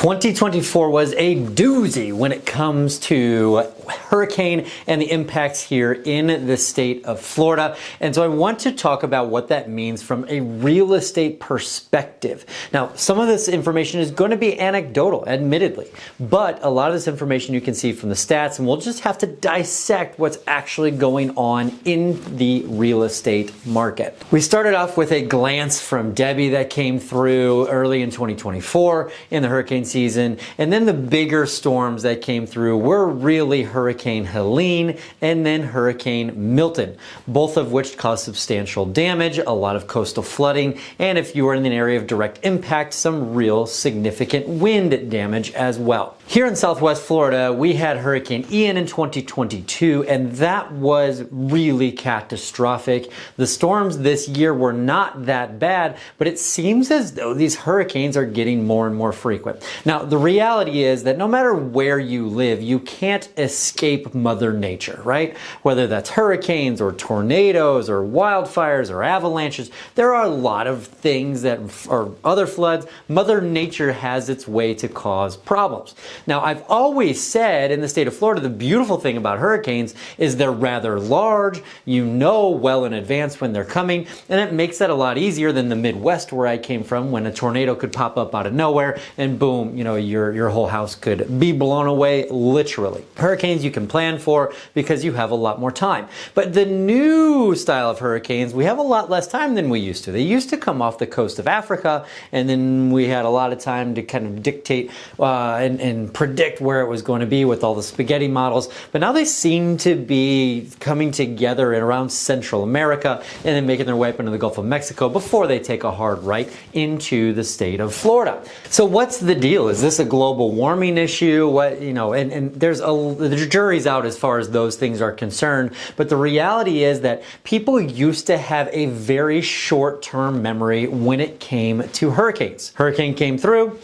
2024 was a doozy when it comes to hurricane and the impacts here in the state of Florida. And so I want to talk about what that means from a real estate perspective. Now, some of this information is going to be anecdotal, admittedly, but a lot of this information you can see from the stats, and we'll just have to dissect what's actually going on in the real estate market. We started off with a glance from Debbie that came through early in 2024 in the hurricane season, and then the bigger storms that came through were really Hurricane Helene and then Hurricane Milton, both of which caused substantial damage, a lot of coastal flooding, and if you are in an area of direct impact, some real significant wind damage as well. Here in Southwest Florida, we had Hurricane Ian in 2022, and that was really catastrophic. The storms this year were not that bad, but it seems as though these hurricanes are getting more and more frequent. Now, the reality is that no matter where you live, you can't escape Mother Nature, right? Whether that's hurricanes or tornadoes or wildfires or avalanches, there are a lot of things that are other floods. Mother Nature has its way to cause problems. Now, I've always said in the state of Florida, the beautiful thing about hurricanes is they're rather large. You know well in advance when they're coming, and it makes that a lot easier than the Midwest where I came from, when a tornado could pop up out of nowhere and boom, you know, your whole house could be blown away, literally. Hurricanes you can plan for because you have a lot more time. But the new style of hurricanes, we have a lot less time than we used to. They used to come off the coast of Africa, and then we had a lot of time to kind of dictate and predict where it was going to be with all the spaghetti models. But now they seem to be coming together in around Central America and then making their way up into the Gulf of Mexico before they take a hard right into the state of Florida. So what's the deal? Is this a global warming issue? What, you know, and the jury's out as far as those things are concerned. But the reality is that people used to have a very short-term memory when it came to hurricanes. Hurricane came through.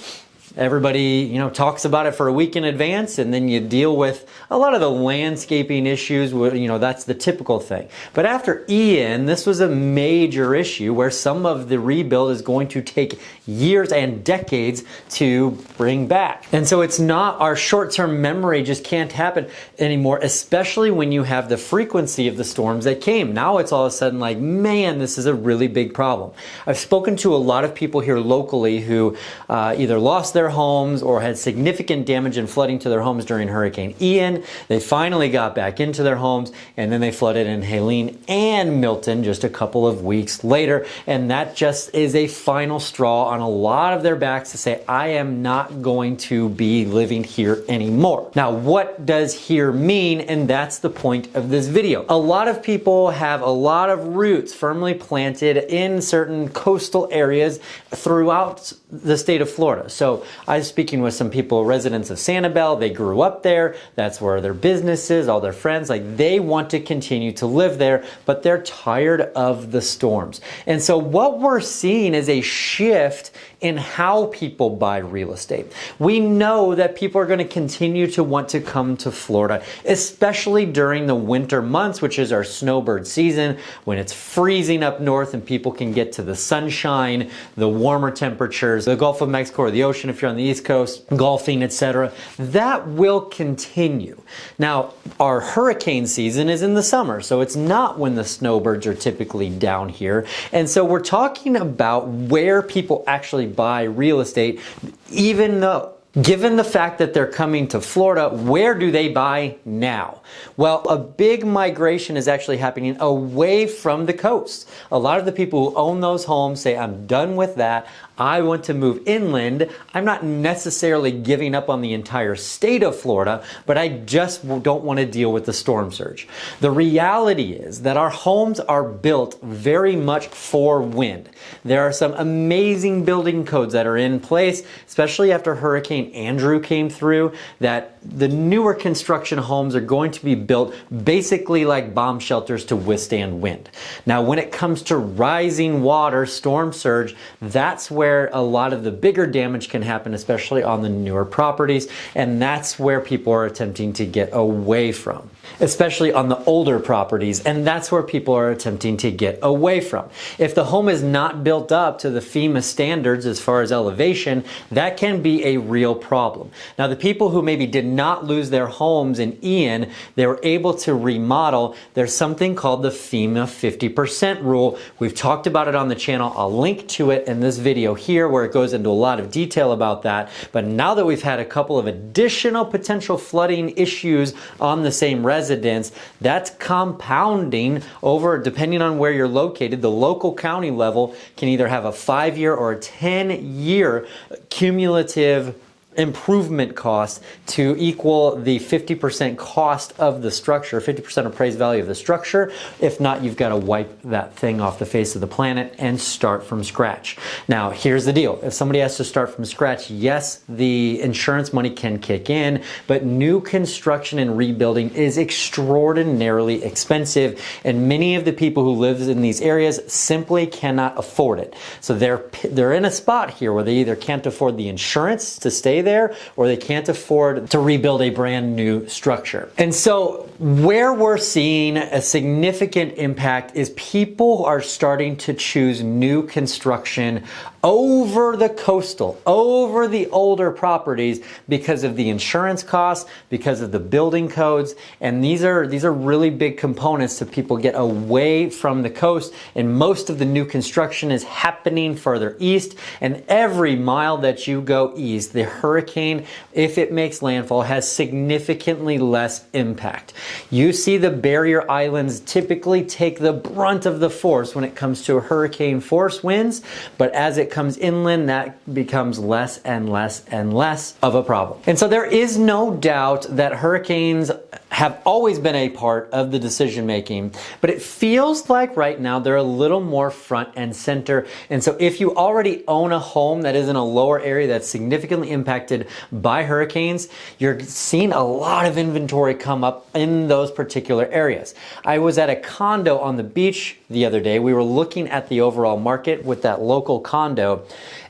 Everybody, you know, talks about it for a week in advance, and then you deal with a lot of the landscaping issues. You know, that's the typical thing. But after Ian, this was a major issue where some of the rebuild is going to take years and decades to bring back. And so it's not, our short-term memory just can't happen anymore, especially when you have the frequency of the storms that came. Now it's all of a sudden like, man, this is a really big problem. I've spoken to a lot of people here locally who either lost their homes or had significant damage and flooding to their homes during Hurricane Ian. They finally got back into their homes, and then they flooded in Helene and Milton just a couple of weeks later. And that just is a final straw on a lot of their backs to say, I am not going to be living here anymore. Now, what does here mean? And that's the point of this video. A lot of people have a lot of roots firmly planted in certain coastal areas throughout the state of Florida. So I was speaking with some people, residents of Sanibel. They grew up there. That's where their business is, all their friends. Like, they want to continue to live there, but they're tired of the storms. And so what we're seeing is a shift in how people buy real estate. We know that people are going to continue to want to come to Florida, especially during the winter months, which is our snowbird season, when it's freezing up north and people can get to the sunshine, the warmer temperatures, the Gulf of Mexico or the ocean if you're on the East Coast, golfing, etc. That will continue. Now, our hurricane season is in the summer, so it's not when the snowbirds are typically down here. And so we're talking about where people actually buy real estate, even though, given the fact that they're coming to Florida, where do they buy now? Well, a big migration is actually happening away from the coast. A lot of the people who own those homes say, I'm done with that. I want to move inland. I'm not necessarily giving up on the entire state of Florida, but I just don't want to deal with the storm surge. The reality is that our homes are built very much for wind. There are some amazing building codes that are in place, especially after Hurricane Andrew came through, that the newer construction homes are going to be built basically like bomb shelters to withstand wind. Now, when it comes to rising water, storm surge, that's where where a lot of the bigger damage can happen, especially on the newer properties, and that's where people are attempting to get away from, especially on the older properties, and that's where people are attempting to get away from. If the home is not built up to the FEMA standards as far as elevation, that can be a real problem. Now, the people who maybe did not lose their homes in Ian, they were able to remodel. There's something called the FEMA 50% rule. We've talked about it on the channel. I'll link to it in this video here where it goes into a lot of detail about that. But now that we've had a couple of additional potential flooding issues on the same residence, that's compounding over, depending on where you're located. The local county level can either have a 5-year or a 10-year cumulative improvement cost to equal the 50% cost of the structure, 50% appraised value of the structure. If not, you've got to wipe that thing off the face of the planet and start from scratch. Now, here's the deal. If somebody has to start from scratch, yes, the insurance money can kick in, but new construction and rebuilding is extraordinarily expensive, and many of the people who live in these areas simply cannot afford it. So they're in a spot here where they either can't afford the insurance to stay there, or they can't afford to rebuild a brand new structure. And so where we're seeing a significant impact is people are starting to choose new construction over the coastal, over the older properties because of the insurance costs, because of the building codes, and these are really big components to people get away from the coast. And most of the new construction is happening further east, and every mile that you go east, the hurricane, if it makes landfall, has significantly less impact. You see the barrier islands typically take the brunt of the force when it comes to hurricane force winds, but as it comes inland, that becomes less and less and less of a problem. And so there is no doubt that hurricanes have always been a part of the decision making, but it feels like right now they're a little more front and center. And so if you already own a home that is in a lower area that's significantly impacted by hurricanes, you're seeing a lot of inventory come up in those particular areas. I was at a condo on the beach the other day. We were looking at the overall market with that local condo,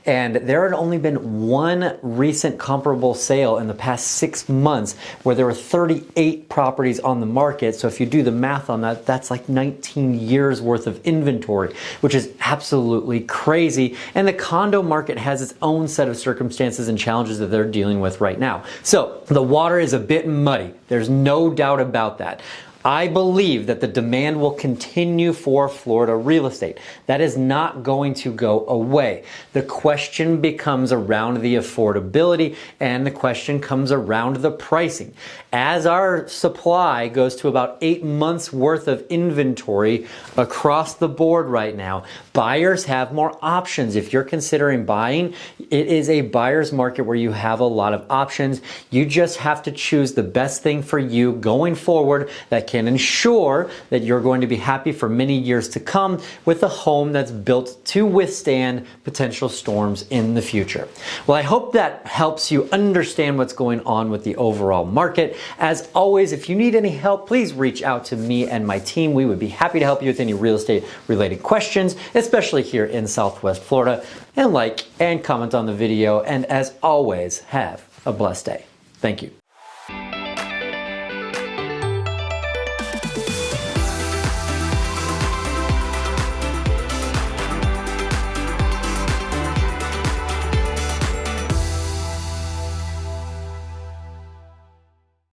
and there had only been one recent comparable sale in the past 6 months where there were 38 properties on the market. So if you do the math on that, that's like 19 years worth of inventory, which is absolutely crazy. And the condo market has its own set of circumstances and challenges that they're dealing with right now. So the water is a bit muddy. There's no doubt about that. I believe that the demand will continue for Florida real estate. That is not going to go away. The question becomes around the affordability, and the question comes around the pricing. As our supply goes to about 8 months worth of inventory across the board right now, buyers have more options. If you're considering buying, it is a buyer's market where you have a lot of options. You just have to choose the best thing for you going forward that can ensure that you're going to be happy for many years to come with a home that's built to withstand potential storms in the future. Well, I hope that helps you understand what's going on with the overall market. As always, if you need any help, please reach out to me and my team. We would be happy to help you with any real estate related questions, especially here in Southwest Florida. And like and comment on the video. And as always, have a blessed day. Thank you.